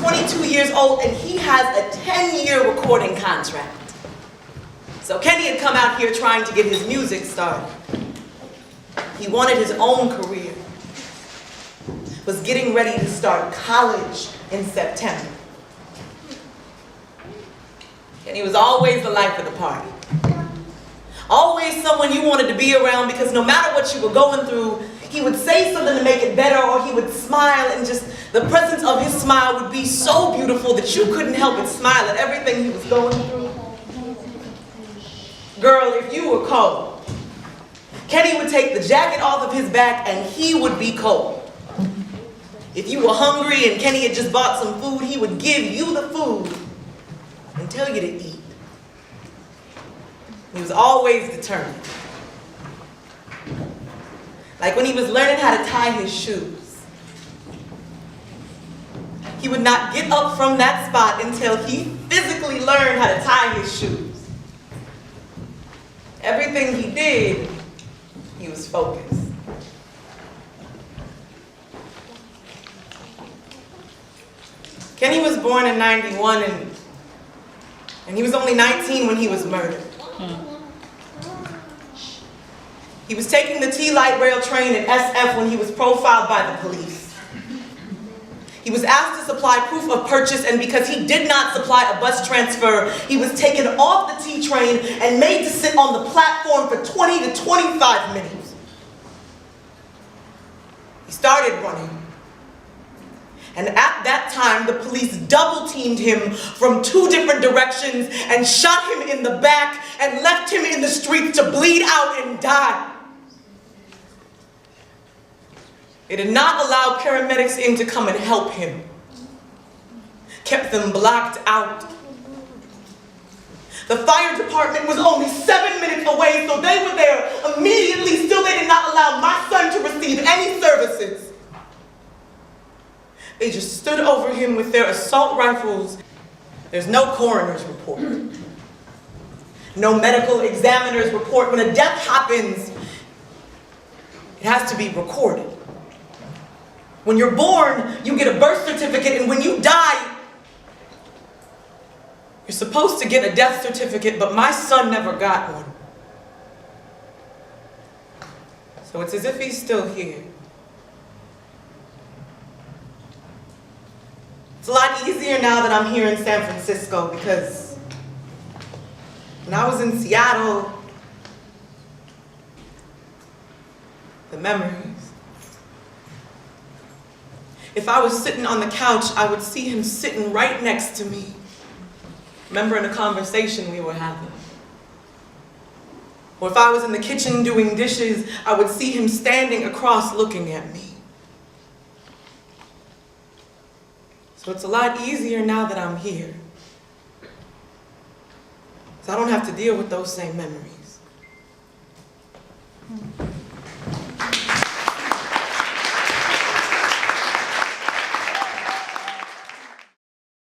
22 years old, and he has a 10-year recording contract. So Kenny had come out here trying to get his music started. He wanted his own career. Was getting ready to start college in September. Kenny was always the life of the party. Always someone you wanted to be around, because no matter what you were going through, he would say something to make it better, or he would smile, and just the presence of his smile would be so beautiful that you couldn't help but smile at everything he was going through. Girl, if you were cold, Kenny would take the jacket off of his back and he would be cold. If you were hungry and Kenny had just bought some food, he would give you the food and tell you to eat. He was always determined. Like when he was learning how to tie his shoes, he would not get up from that spot until he physically learned how to tie his shoes. Everything he did, he was focused. Kenny was born in '91, and he was only 19 when he was murdered. He was taking the T-Light Rail train at SF when he was profiled by the police. He was asked to supply proof of purchase, and because he did not supply a bus transfer, he was taken off the T train and made to sit on the platform for 20 to 25 minutes. He started running. And at that time, the police double-teamed him from 2 different directions and shot him in the back and left him in the streets to bleed out and die. They did not allow paramedics in to come and help him. Kept them blocked out. The fire department was only 7 minutes away, so they were there immediately. Still, they did not allow my son to receive any services. They just stood over him with their assault rifles. There's no coroner's report. No medical examiner's report. When a death happens, it has to be recorded. When you're born, you get a birth certificate, and when you die, you're supposed to get a death certificate, but my son never got one. So it's as if he's still here. It's a lot easier now that I'm here in San Francisco, because when I was in Seattle, the memories. If I was sitting on the couch, I would see him sitting right next to me, remembering a conversation we were having. Or if I was in the kitchen doing dishes, I would see him standing across looking at me. So it's a lot easier now that I'm here. So I don't have to deal with those same memories.